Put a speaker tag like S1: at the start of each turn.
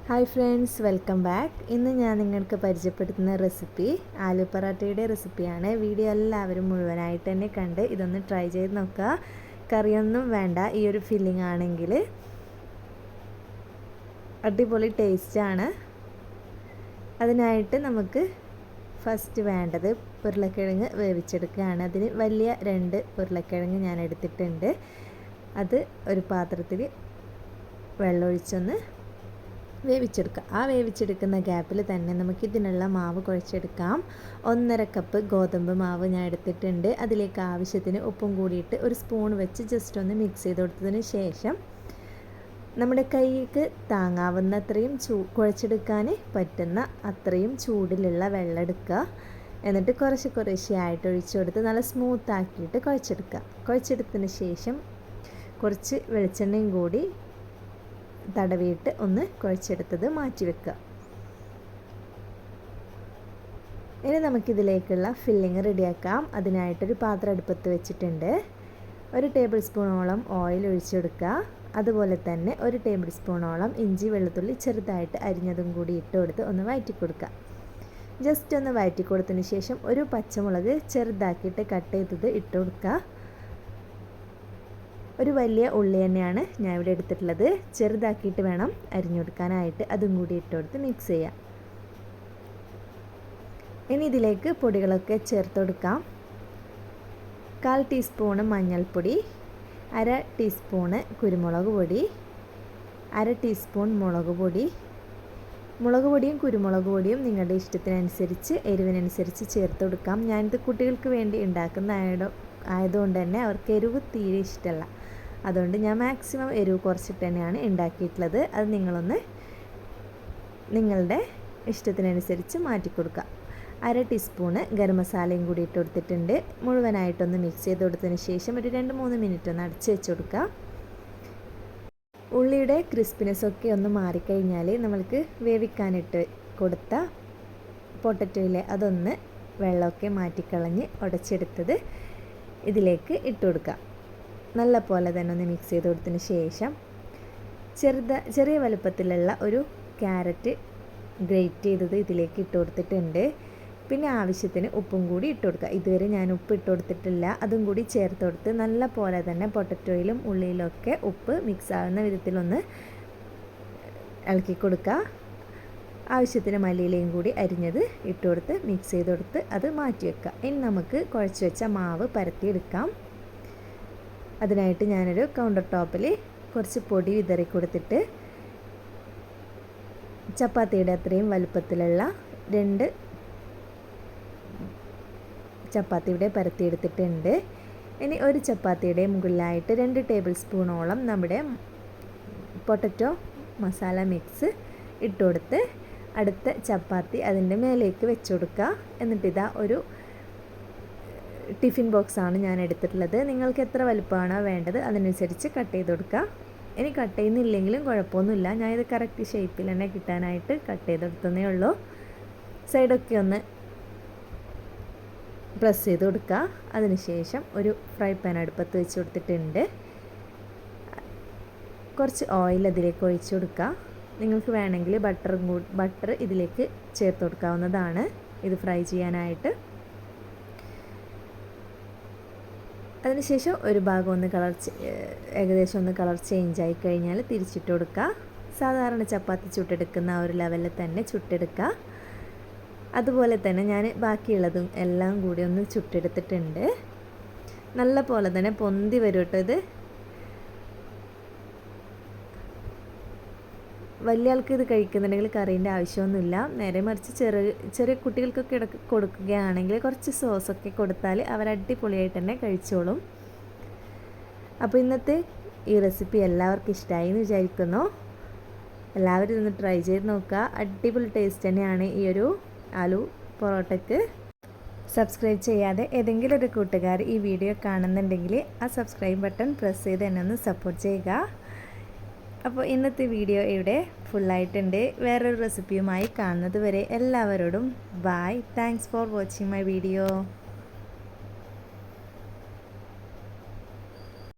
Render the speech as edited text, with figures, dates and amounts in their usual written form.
S1: Hi friends, welcome back. ഇന്ന് ഞാൻ നിങ്ങൾക്ക് പരിചയപ്പെടുത്തുന്ന റെസിപ്പി ആലു പൊറോട്ടയുടെ റെസിപ്പിയാണ്. വീഡിയോ എല്ലാവരും മുഴുവനായിട്ട് തന്നെ കണ്ട് ഇതൊന്ന് ട്രൈ ചെയ്ത് നോക്കുക. കറിയൊന്നും വേണ്ട, ഈ ഒരു ഫില്ലിംഗ് ആണെങ്കിൽ അടിപൊളി ടേസ്റ്റാണ്. അതിനായിട്ട് നമുക്ക് ഫസ്റ്റ് വേണ്ടത് ഉരുളക്കിഴങ്ങ് വേവിച്ചെടുക്കുകയാണ്. അതിന് വലിയ 2 ഉരുളക്കിഴങ്ങ് ഞാൻ എടുത്തിട്ടുണ്ട്. അത് ഒരു പാത്രത്തിൽ വെള്ളമൊഴിച്ചൊന്ന് വേവിച്ചെടുക്കുക. ആ വേവിച്ചെടുക്കുന്ന ഗ്യാപ്പിൽ തന്നെ നമുക്കിതിനുള്ള മാവ് കുഴച്ചെടുക്കാം. 1.5 കപ്പ് ഗോതമ്പ് മാവ് ഞാൻ എടുത്തിട്ടുണ്ട്. അതിലേക്ക് ആവശ്യത്തിന് ഉപ്പും കൂടിയിട്ട് ഒരു സ്പൂൺ വെച്ച് ജസ്റ്റ് ഒന്ന് മിക്സ് ചെയ്ത് കൊടുത്തതിന് ശേഷം നമ്മുടെ കൈക്ക് താങ്ങാവുന്ന അത്രയും കുഴച്ചെടുക്കാൻ പറ്റുന്ന അത്രയും ചൂടിലുള്ള വെള്ളം എടുക്കുക. എന്നിട്ട് കുറേശ്ശെയായിട്ട് ഒഴിച്ചു കൊടുത്ത് നല്ല സ്മൂത്താക്കിയിട്ട് കുഴച്ചെടുക്കുക. കുഴച്ചെടുത്തതിന് ശേഷം കുറച്ച് വെളിച്ചെണ്ണയും കൂടി തടവിയിട്ട് ഒന്ന് കുഴച്ചെടുത്തത് മാറ്റി വെക്കുക. ഇനി നമുക്കിതിലേക്കുള്ള ഫില്ലിങ് റെഡിയാക്കാം. അതിനായിട്ടൊരു പാത്രം അടുപ്പത്ത് വെച്ചിട്ടുണ്ട്. 1 ടേബിൾ സ്പൂണോളം ഓയിൽ ഒഴിച്ചെടുക്കുക. അതുപോലെ തന്നെ 1 ടേബിൾ സ്പൂണോളം ഇഞ്ചി വെളുത്തുള്ളി ചെറുതായിട്ട് അരിഞ്ഞതും കൂടി ഇട്ട് കൊടുത്ത് ഒന്ന് വഴറ്റി കൊടുക്കുക. ജസ്റ്റ് ഒന്ന് വഴറ്റി കൊടുത്തതിന് ശേഷം ഒരു പച്ചമുളക് ചെറുതാക്കിയിട്ട് കട്ട് ചെയ്തത് ഇട്ട് കൊടുക്കുക. ഒരു വലിയ ഉള്ളി തന്നെയാണ് ഞാൻ ഇവിടെ എടുത്തിട്ടുള്ളത്. ചെറുതാക്കിയിട്ട് വേണം അരിഞ്ഞെടുക്കാനായിട്ട്. അതും കൂടി ഇട്ട് കൊടുത്ത് മിക്സ് ചെയ്യാം. ഇനി ഇതിലേക്ക് പൊടികളൊക്കെ ചേർത്ത് കൊടുക്കാം. 1/4 ടീസ്പൂണ് മഞ്ഞൾപ്പൊടി, 1/2 ടീസ്പൂണ് കുരുമുളക് പൊടി, 1/2 ടീസ്പൂൺ മുളക് പൊടി. മുളക് പൊടിയും കുരുമുളക് പൊടിയും നിങ്ങളുടെ ഇഷ്ടത്തിനനുസരിച്ച് എരിവിനനുസരിച്ച് ചേർത്ത് കൊടുക്കാം. ഞാനിത് കുട്ടികൾക്ക് വേണ്ടി ഉണ്ടാക്കുന്ന ആയതുകൊണ്ട് തന്നെ അവർക്ക് എരിവ് തീരെ ഇഷ്ടമല്ല. അതുകൊണ്ട് ഞാൻ മാക്സിമം എരിവ് കുറച്ചിട്ട് തന്നെയാണ് ഉണ്ടാക്കിയിട്ടുള്ളത്. അത് നിങ്ങളുടെ ഇഷ്ടത്തിനനുസരിച്ച് മാറ്റി കൊടുക്കുക. 1/2 ടീസ്പൂണ് ഗരം മസാലയും കൂടി ഇട്ട് കൊടുത്തിട്ടുണ്ട്. മുഴുവനായിട്ടൊന്ന് മിക്സ് ചെയ്ത് കൊടുത്തതിന് ശേഷം ഒരു 2-3 മിനിറ്റ് ഒന്ന് അടച്ച് വെച്ച് കൊടുക്കുക. ഉള്ളിയുടെ ക്രിസ്പിനെസ്സൊക്കെ ഒന്ന് മാറിക്കഴിഞ്ഞാൽ നമ്മൾക്ക് വേവിക്കാനിട്ട് കൊടുത്ത പൊട്ടറ്റോയിലെ അതൊന്ന് വെള്ളമൊക്കെ മാറ്റിക്കളഞ്ഞ് ഉടച്ചെടുത്തത് ഇതിലേക്ക് ഇട്ട് കൊടുക്കുക. നല്ല പോലെ തന്നെ ഒന്ന് മിക്സ് ചെയ്ത് കൊടുത്തതിന് ശേഷം ചെറിയ വലുപ്പത്തിലുള്ള ഒരു ക്യാരറ്റ് ഗ്രേറ്റ് ചെയ്തത് ഇതിലേക്ക് ഇട്ട് കൊടുത്തിട്ടുണ്ട്. പിന്നെ ആവശ്യത്തിന് ഉപ്പും കൂടി ഇട്ട് കൊടുക്കുക. ഇതുവരെ ഞാൻ ഉപ്പ് ഇട്ട് കൊടുത്തിട്ടില്ല. അതും കൂടി ചേർത്ത് കൊടുത്ത് നല്ല പോലെ തന്നെ പൊട്ടറ്റോയിലും ഉള്ളിയിലൊക്കെ ഉപ്പ് മിക്സ് ആകുന്ന വിധത്തിലൊന്ന് ഇളക്കി കൊടുക്കുക. ആവശ്യത്തിന് മല്ലിയിലയും കൂടി അരിഞ്ഞത് ഇട്ട് കൊടുത്ത് മിക്സ് ചെയ്ത് കൊടുത്ത് അത് മാറ്റി വെക്കുക. ഇനി നമുക്ക് കുഴച്ച് വെച്ച മാവ് പരത്തിയെടുക്കാം. അതിനായിട്ട് ഞാനൊരു കൗണ്ടർ ടോപ്പിൽ കുറച്ച് പൊടി വിതറി കൊടുത്തിട്ട് ചപ്പാത്തിയുടെ അത്രയും വലുപ്പത്തിലുള്ള 2 ചപ്പാത്തി ഇവിടെ പരത്തിയെടുത്തിട്ടുണ്ട്. ഇനി ഒരു ചപ്പാത്തിയുടെ മുകളിലായിട്ട് 2 ടേബിൾ സ്പൂണോളം നമ്മുടെ പൊട്ടറ്റോ മസാല മിക്സ് ഇട്ട് കൊടുത്ത് അടുത്ത ചപ്പാത്തി അതിൻ്റെ മേലേക്ക് വെച്ച് കൊടുക്കുക. എന്നിട്ടിതാ ഒരു ടിഫിൻ ബോക്സാണ് ഞാൻ എടുത്തിട്ടുള്ളത്. നിങ്ങൾക്ക് എത്ര വലുപ്പമാണോ വേണ്ടത് അതിനനുസരിച്ച് കട്ട് ചെയ്ത് കൊടുക്കുക. ഇനി കട്ട് ചെയ്യുന്നില്ലെങ്കിലും കുഴപ്പമൊന്നുമില്ല. ഞാനിത് കറക്റ്റ് ഷേപ്പിൽ തന്നെ കിട്ടാനായിട്ട് കട്ട് ചെയ്തെടുത്തതേ ഉള്ളൂ. സൈഡൊക്കെ ഒന്ന് പ്രസ് ചെയ്ത് കൊടുക്കുക. അതിനുശേഷം ഒരു ഫ്രൈ പാൻ അടുപ്പത്ത് വെച്ച് കൊടുത്തിട്ടുണ്ട്. കുറച്ച് ഓയിൽ അതിലേക്ക് ഒഴിച്ച് കൊടുക്കുക. നിങ്ങൾക്ക് വേണമെങ്കിൽ ബട്ടർ ഇതിലേക്ക് ചേർത്ത് കൊടുക്കാവുന്നതാണ് ഇത് ഫ്രൈ ചെയ്യാനായിട്ട്. അതിനുശേഷം ഒരു ഭാഗം ഒന്ന് ഏകദേശം ഒന്ന് കളർ ചേഞ്ച് ആയി കഴിഞ്ഞാൽ തിരിച്ചിട്ട് കൊടുക്കുക. സാധാരണ ചപ്പാത്തി ചുട്ടെടുക്കുന്ന ആ ഒരു ലെവലിൽ തന്നെ ചുട്ടെടുക്കുക. അതുപോലെ തന്നെ ഞാൻ ബാക്കിയുള്ളതും എല്ലാം കൂടി ഒന്ന് ചുട്ടെടുത്തിട്ടുണ്ട്. നല്ല പോലെ തന്നെ പൊന്തി വരും കേട്ടോ. ഇത് വലിയ ആൾക്ക് ഇത് കഴിക്കുന്നുണ്ടെങ്കിൽ കറീൻ്റെ ആവശ്യമൊന്നുമില്ല. നേരെ മറിച്ച് ചെറിയ കുട്ടികൾക്കൊക്കെ കൊടുക്കുകയാണെങ്കിൽ കുറച്ച് സോസൊക്കെ കൊടുത്താൽ അവർ അടിപൊളിയായിട്ട് തന്നെ കഴിച്ചോളും. അപ്പോൾ ഇന്നത്തെ ഈ റെസിപ്പി എല്ലാവർക്കും ഇഷ്ടമായി എന്ന് വിചാരിക്കുന്നു. എല്ലാവരും ഇതൊന്ന് ട്രൈ ചെയ്ത് നോക്കുക. അടിപൊളി ടേസ്റ്റ് തന്നെയാണ് ഈ ഒരു ആലു പൊറോട്ടയ്ക്ക്. സബ്സ്ക്രൈബ് ചെയ്യാതെ ഏതെങ്കിലും ഒരു കൂട്ടുകാർ ഈ വീഡിയോ കാണുന്നുണ്ടെങ്കിൽ ആ സബ്സ്ക്രൈബ് ബട്ടൺ പ്രസ് ചെയ്ത് എന്നെ ഒന്ന് സപ്പോർട്ട് ചെയ്യുക. അപ്പോൾ ഇന്നത്തെ വീഡിയോ ഇവിടെ ഫുള്ളായിട്ടുണ്ട്. വേറൊരു റെസിപ്പിയുമായി കാണുന്നത് വരെ എല്ലാവരോടും bye. Thanks for watching my video.